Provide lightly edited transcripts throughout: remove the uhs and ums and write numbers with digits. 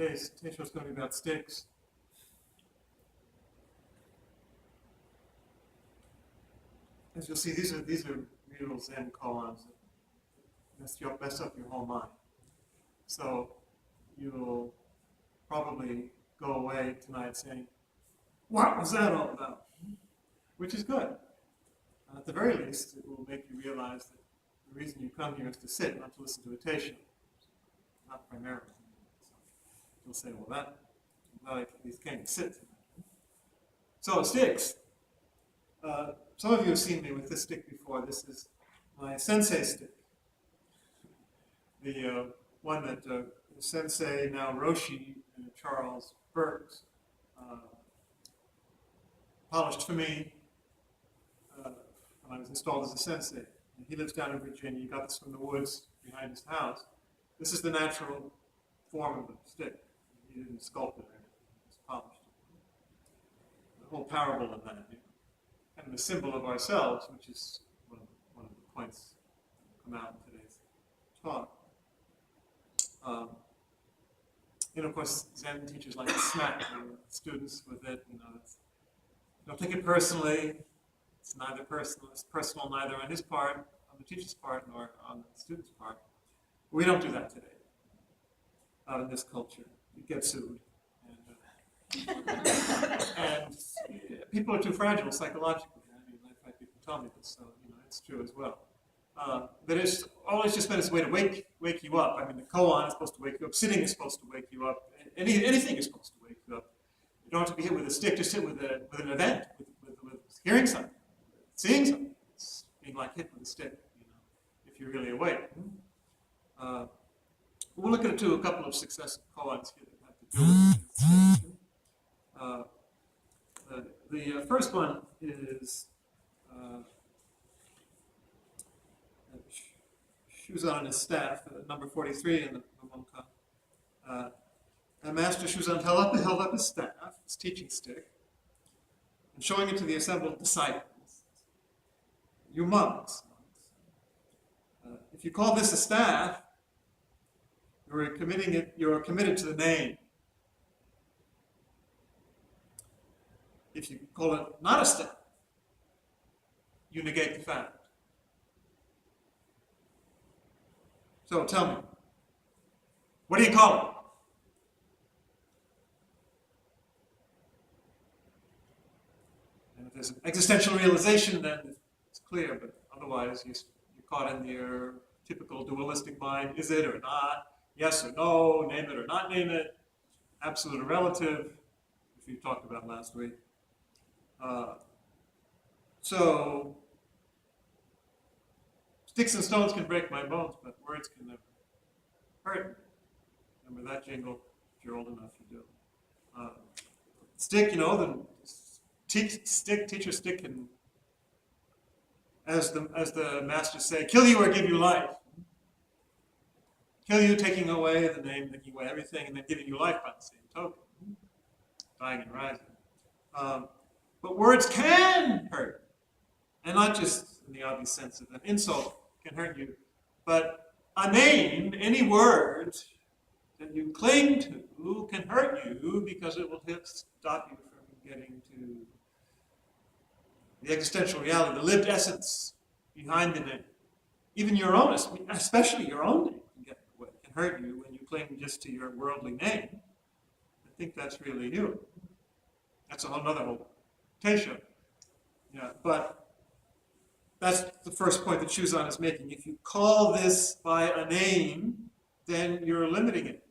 Today's teisho is going to be about sticks. As you'll see, these are real Zen koans that mess up your whole mind. So you'll probably go away tonight saying, "What was that all about?" Which is good. At the very least, it will make you realize that the reason you come here is to sit, not to listen to a teisho. Not primarily. So you'll say, "Well, that I at least came to sit tonight." So sticks. Some of you have seen me with this stick before. This is my sensei stick. The one that the sensei, now Roshi, Charles Burks, polished for me when I was installed as a sensei. And he lives down in Virginia. He got this from the woods behind his house. This is the natural form of the stick. He didn't sculpt it or anything. He just polished it. The whole parable in that, kind of a symbol of ourselves, which is one of the points that come out in today's talk. Of course, Zen teachers like to smack their students with it. Don't take it personally. It's neither personal. It's personal neither on his part, on the teacher's part, nor on the student's part. We don't do that today. Not in this culture. You get sued. And people are too fragile psychologically. I've had people tell me this, so it's true as well. But it's always just been its way to wake you up. The koan is supposed to wake you up. Sitting is supposed to wake you up. Anything is supposed to wake you up. You don't have to be hit with a stick. Just hit with an event, with hearing something, seeing something. It's being like hit with a stick, if you're really awake. We'll look into a couple of successive koans here that have to do with it. The first one is Shuzan his staff, number 43 in the Monkan. Master Shuzan held up his staff, his teaching stick, and showing it to the assembled disciples. You monks, if you call this a staff, you're committed to the name. If you call it not a staff, you negate the fact. So tell me, what do you call it? And if there's an existential realization, then it's clear, but otherwise you're caught in your typical dualistic mind. Is it or not? Yes or no? Name it or not name it? Absolute or relative, which we talked about last week. So sticks and stones can break my bones, but words can never hurt me. Remember that jingle? If you're old enough, you do. Stick, the teacher stick can, as the masters say, kill you or give you life. Kill you, taking away the name, taking away everything, and then giving you life by the same token. Dying and rising. But words can hurt. And not just in the obvious sense of an insult can hurt you, but a name, any word that you cling to can hurt you because it will stop you from getting to the existential reality, the lived essence behind the name. Even your own, especially your own name, can hurt you when you cling just to your worldly name. I think that's really you. That's another whole teisho. But that's the first point that Shuzan is making. If you call this by a name, then you're limiting it.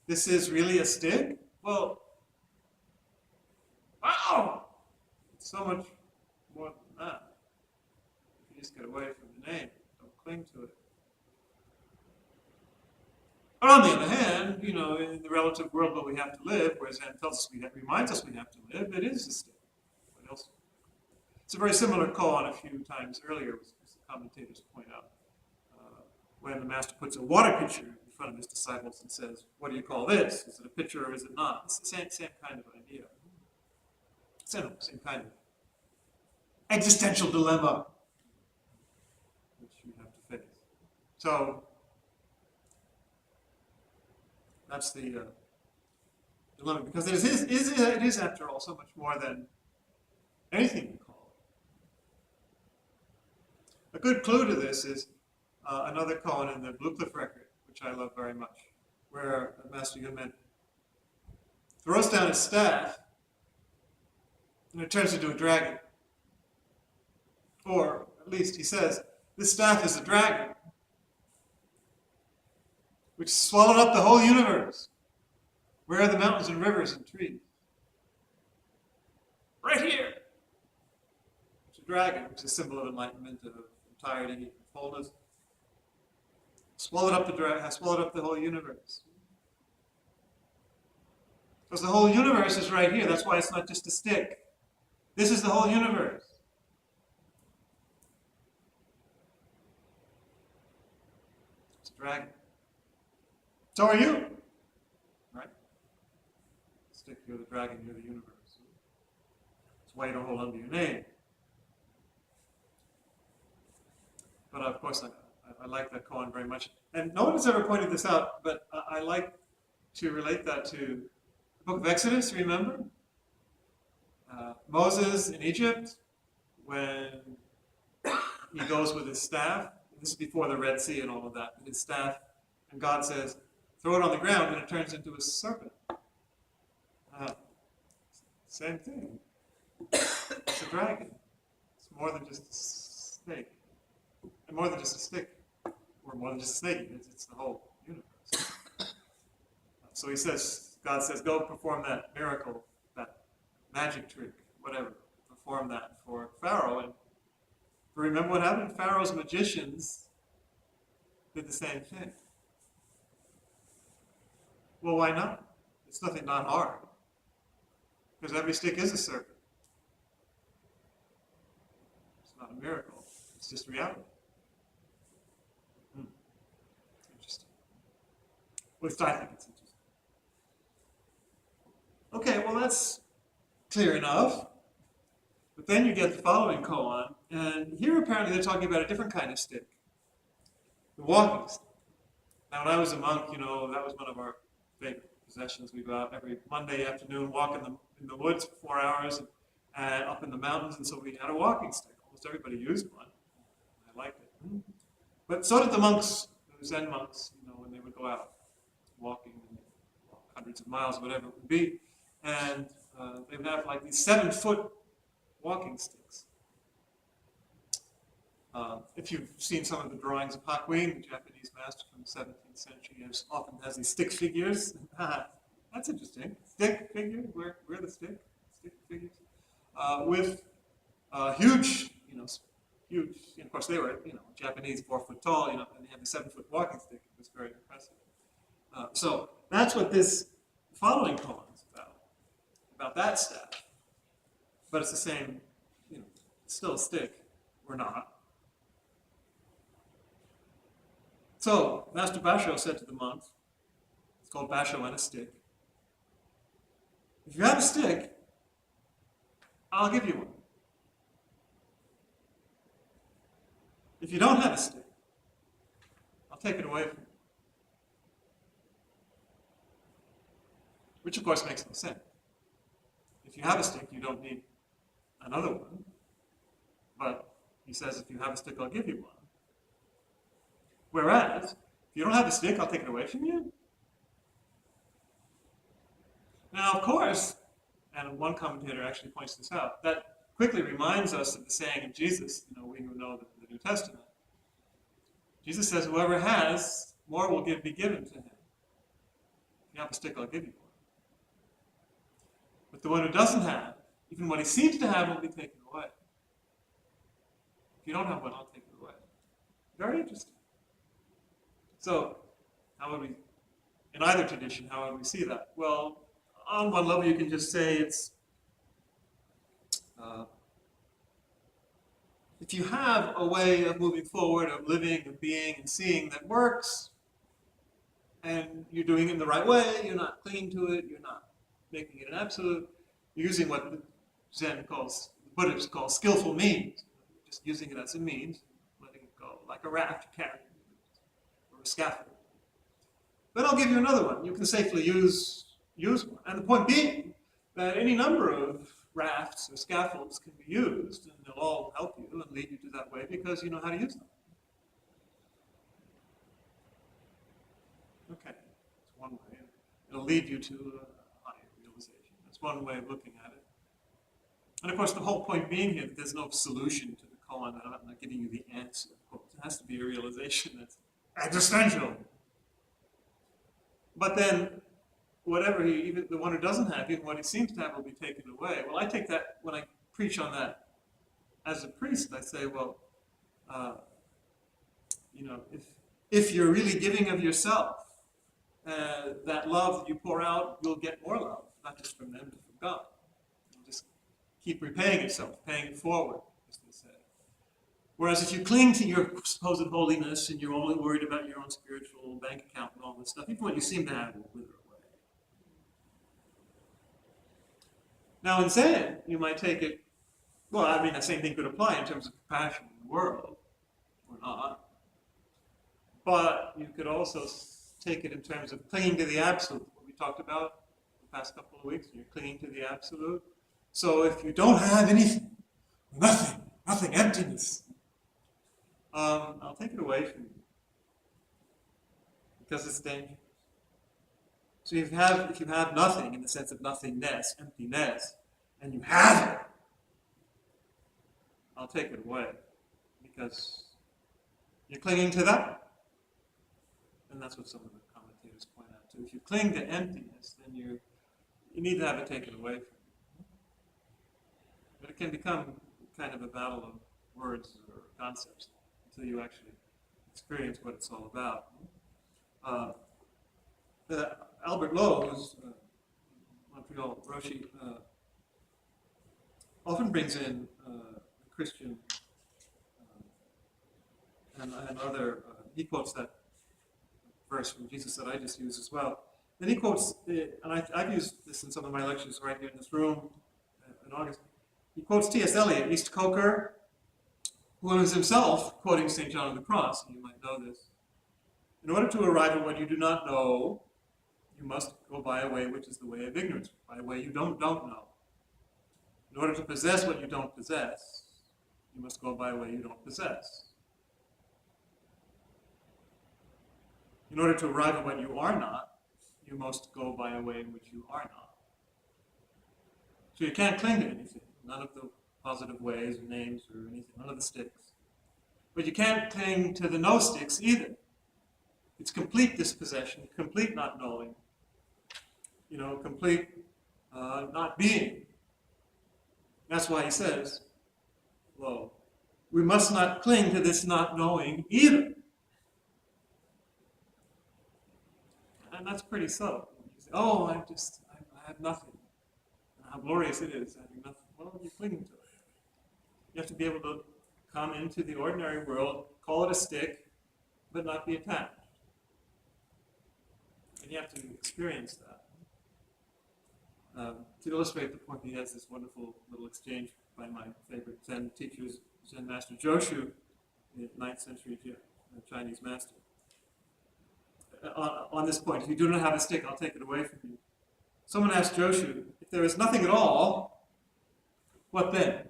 This is really a stick? Well, wow! It's so much more than that. If you just get away from the name, don't cling to it. But on the other hand, in the relative world where we have to live, where Zen reminds us we have to live, it is a stick. What else? It's a very similar koan a few times earlier, as the commentators point out, when the master puts a water pitcher in front of his disciples and says, "What do you call this? Is it a pitcher or is it not?" It's the same kind of idea. Same kind of existential dilemma which you have to face. So that's the dilemma, because it is, after all, so much more than anything we call it. A good clue to this is another koan in the Blue Cliff record, which I love very much, where Master Yunmen throws down his staff, and it turns into a dragon. Or, at least he says, this staff is a dragon, which swallowed up the whole universe. Where are the mountains and rivers and trees? Right here! It's a dragon, which is a symbol of enlightenment, of entirety, and fullness. Swallowed up the whole universe. Because the whole universe is right here. That's why it's not just a stick. This is the whole universe. It's a dragon. So are you. Right? Stick, you're the dragon, you're the universe. That's why you don't hold on to your name. But of course, I like that koan very much. And no one has ever pointed this out, but I like to relate that to the book of Exodus, remember? Moses in Egypt, when he goes with his staff, this is before the Red Sea and all of that, with his staff, and God says, throw it on the ground, and it turns into a serpent. Same thing. It's a dragon. It's more than just a snake. And more than just a stick. Or more than just a snake. It's the whole universe. So he says, God says, go perform that miracle, that magic trick, whatever. Perform that for Pharaoh. And remember what happened? Pharaoh's magicians did the same thing. Well, why not? It's not hard. Because every stick is a serpent. It's not a miracle. It's just reality. Interesting. At least I think it's interesting. Okay, well that's clear enough. But then you get the following koan, and here apparently they're talking about a different kind of stick. The walking stick. Now when I was a monk, that was one of our favorite possessions. We go out every Monday afternoon, walk in the woods for 4 hours, and up in the mountains, and so we had a walking stick. Almost everybody used one. I liked it. But so did the monks, the Zen monks, when they would go out walking hundreds of miles, whatever it would be, and they would have like these 7-foot walking sticks. If you've seen some of the drawings of Hakuin, the Japanese master from the 17th century, he often has these stick figures. That's interesting. Stick figure, where the stick? Stick figures. With huge, huge, of course they were, Japanese, 4 foot tall, and they had the 7-foot walking stick. It was very impressive. So that's what this following poem is about that staff. But it's the same, it's still a stick, or not. So, Master Basho said to the monks, it's called Basho and a stick. If you have a stick, I'll give you one. If you don't have a stick, I'll take it away from you. Which, of course, makes no sense. If you have a stick, you don't need another one. But he says, if you have a stick, I'll give you one. Whereas, if you don't have a stick, I'll take it away from you. Now, of course, and one commentator actually points this out, that quickly reminds us of the saying of Jesus, we who know the New Testament. Jesus says, whoever has, more will be given to him. If you have a stick, I'll give you one. But the one who doesn't have, even what he seems to have will be taken away. If you don't have one, I'll take it away. Very interesting. So, how would we, in either tradition, how would we see that? Well, on one level, you can just say it's, if you have a way of moving forward, of living, of being, and seeing that works, and you're doing it in the right way, you're not clinging to it, you're not making it an absolute, you're using what the Zen calls, the Buddhists call skillful means, just using it as a means, letting it go, like a raft carrying it, or a scaffold. Then I'll give you another one. You can safely use use one. And the point being that any number of rafts or scaffolds can be used, and they'll all help you and lead you to that way because you know how to use them. Okay, that's one way. It'll lead you to a higher realization. That's one way of looking at it. And of course, the whole point being here that there's no solution to the koan. I'm not giving you the answer. It has to be a realization that's existential. But then, whatever even the one who doesn't have, even what he seems to have, will be taken away. Well, I take that when I preach on that as a priest. I say, well, if you're really giving of yourself, that love that you pour out, you'll get more love, not just from them, but from God. You'll just keep repaying itself, paying it forward, as they say. Whereas if you cling to your supposed holiness and you're only worried about your own spiritual bank account and all this stuff, even what you seem to have will wither away. Now in Zen, you might take it, well, I mean, the same thing could apply in terms of compassion in the world, or not. But you could also take it in terms of clinging to the absolute, what we talked about the past couple of weeks. You're clinging to the absolute. So if you don't have anything, nothing, emptiness, I'll take it away from you because it's dangerous. So if you have nothing in the sense of nothingness, emptiness, and you have it, I'll take it away because you're clinging to that. And that's what some of the commentators point out too. If you cling to emptiness, then you need to have it taken away from you. But it can become kind of a battle of words or concepts until you actually experience what it's all about. Albert Lowe, who's Montreal Roshi, often brings in Christian and other, he quotes that verse from Jesus that I just used as well. Then he quotes, and I've used this in some of my lectures right here in this room in August. He quotes T.S. Eliot, East Coker, who was himself quoting St. John of the Cross, and you might know this. In order to arrive at what you do not know, you must go by a way which is the way of ignorance, by a way you don't know. In order to possess what you don't possess, you must go by a way you don't possess. In order to arrive at what you are not, you must go by a way in which you are not. So you can't cling to anything, none of the positive ways or names or anything, none of the sticks. But you can't cling to the no sticks either. It's complete dispossession, complete not knowing, complete not being. That's why he says, well, we must not cling to this not knowing either. And that's pretty subtle. You say, oh, I have nothing. And how glorious it is having nothing. Well, you're clinging to it. You have to be able to come into the ordinary world, call it a stick, but not be attached. And you have to experience that. To illustrate the point, he has this wonderful little exchange by my favorite Zen teacher, Zen master Joshu, the 9th century Chinese master. On this point, if you do not have a stick, I'll take it away from you. Someone asked Joshu, if there is nothing at all, what then?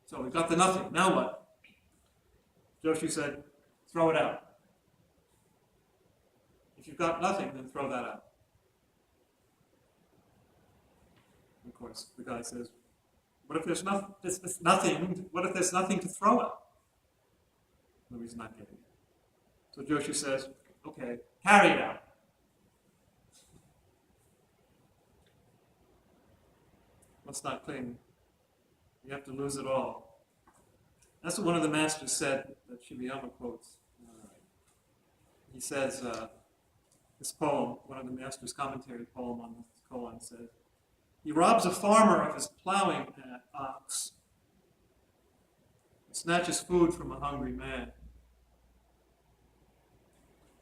So we've got the nothing, now what? Joshu said, throw it out. If you've got nothing, then throw that out. Of course, the guy says, what if there's nothing? What if there's nothing to throw out? No, he's not getting it. So Joshu says, okay, carry it out. Let's not cling. You have to lose it all. That's what one of the masters said that Shibayama quotes. He says, this poem, one of the master's commentary poem on this koan says, he robs a farmer of his plowing ox, and snatches food from a hungry man.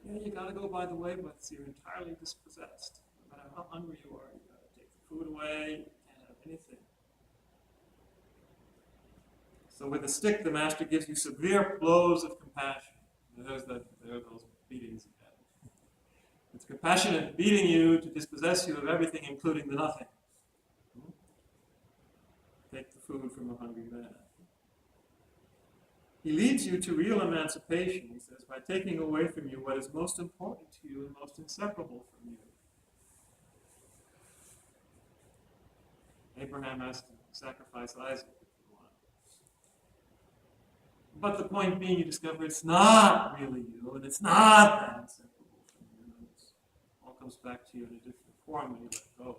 Yeah, you got to go by the way, but you're entirely dispossessed. No matter how hungry you are, you got to take the food away, you can't have anything. So with a stick, the master gives you severe blows of compassion. And there's those beatings again. It's compassionate, beating you to dispossess you of everything, including the nothing. Take the food from a hungry man. He leads you to real emancipation, he says, by taking away from you what is most important to you and most inseparable from you. Abraham has to sacrifice Isaac if you want. But the point being, you discover it's not really you, and it's not that inseparable from you. It all comes back to you in a different form when you let go.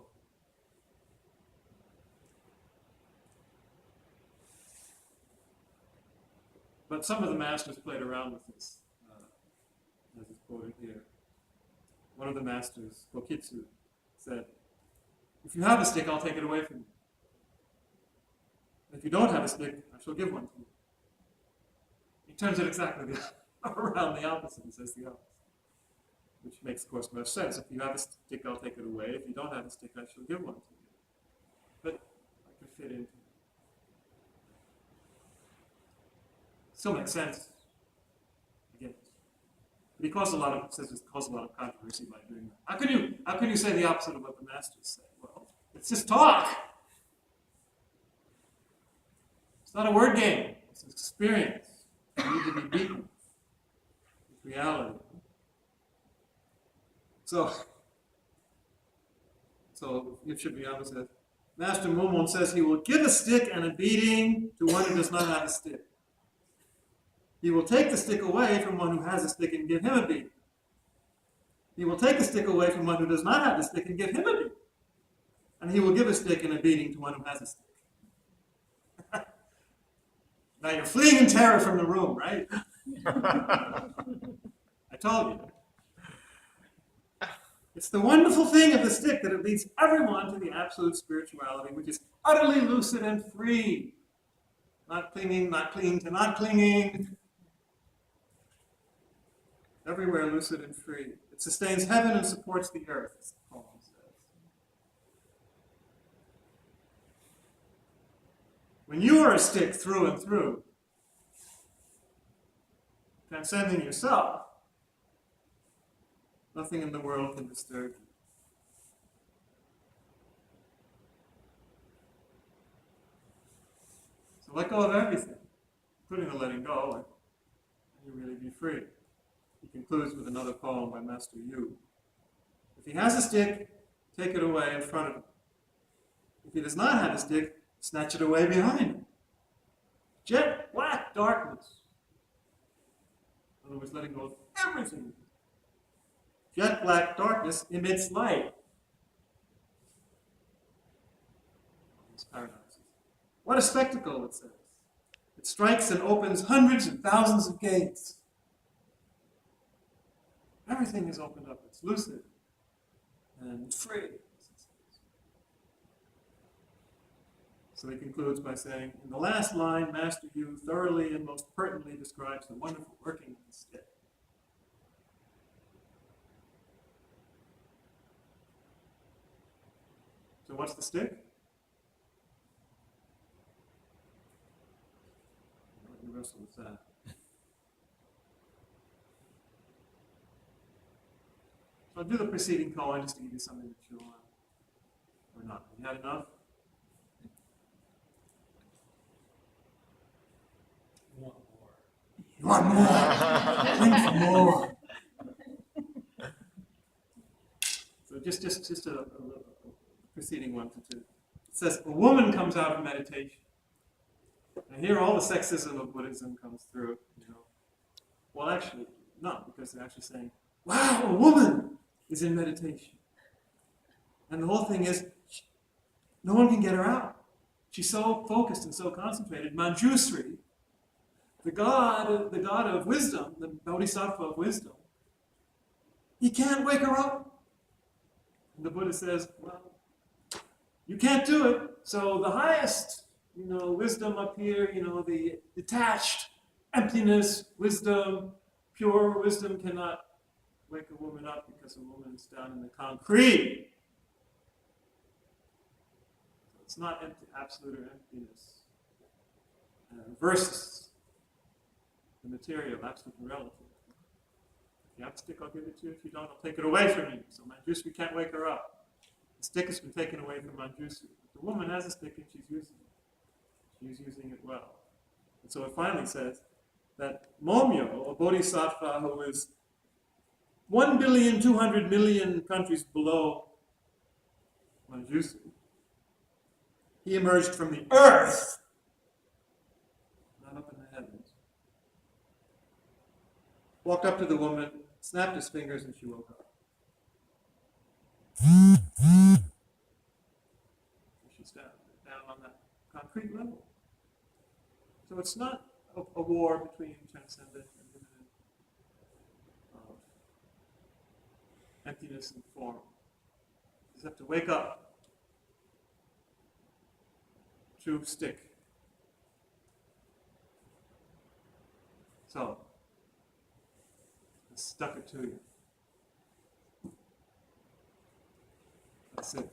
But some of the masters played around with this, as is quoted here. One of the masters, Kokitsu, said, if you have a stick, I'll take it away from you. If you don't have a stick, I shall give one to you. He turns it exactly around the opposite and says the opposite. Which makes, of course, much sense. If you have a stick, I'll take it away. If you don't have a stick, I shall give one to you. But I could fit into it. Still makes sense. Again. But he caused a lot of controversy by doing that. How can you say the opposite of what the masters say? Well, it's just talk. It's not a word game. It's an experience. You need to be beaten with reality. So it should be opposite. Master Momon says he will give a stick and a beating to one who does not have a stick. He will take the stick away from one who has a stick and give him a beating. He will take the stick away from one who does not have the stick and give him a beating. And he will give a stick and a beating to one who has a stick. Now you're fleeing in terror from the room, right? I told you. It's the wonderful thing of the stick that it leads everyone to the absolute spirituality, which is utterly lucid and free. Not clinging, not clinging to not clinging. Everywhere lucid and free. It sustains heaven and supports the earth, as the poem says. When you are a stick through and through, transcending yourself, nothing in the world can disturb you. So let go of everything, including the letting go, and you really be free. He concludes with another poem by Master Yu. If he has a stick, take it away in front of him. If he does not have a stick, snatch it away behind him. Jet black darkness. In other words, letting go of everything. Jet black darkness emits light. These paradoxes. What a spectacle, it says. It strikes and opens hundreds and thousands of gates. Everything is opened up. It's lucid and free. So he concludes by saying, in the last line, Master Yu thoroughly and most pertinently describes the wonderful working of the stick. So what's the stick? Let me wrestle with that. So I'll do the preceding koan just to give you something to chew on. Or not. You had enough? You want more? Drink for more. So just a preceding one to two. It says, a woman comes out of meditation. And here all the sexism of Buddhism comes through. Well, actually, not, because they're actually saying, wow, a woman is in meditation. And the whole thing is, no one can get her out. She's so focused and so concentrated. Manjusri, the god of wisdom, the bodhisattva of wisdom, he can't wake her up. And the Buddha says, well, you can't do it. So the highest, wisdom up here, the detached, emptiness, wisdom, pure wisdom cannot wake a woman up because a woman is down in the concrete. So it's not empty, absolute or emptiness versus the material, absolute and relative. you have a stick, I'll give it to you. If you don't, I'll take it away from you. So Manjushri can't wake her up. The stick has been taken away from Manjushri. The woman has a stick and she's using it. She's using it well. And so it finally says that Momyo, a bodhisattva who is 1,200,000,000 countries below Manjushri, he emerged from the earth, not up in the heavens. Walked up to the woman, snapped his fingers, and she woke up. She's down on that concrete level. So it's not a war between transcendent and immanent, emptiness and form. You just have to wake up. True stick. So, I stuck it to you. That's it.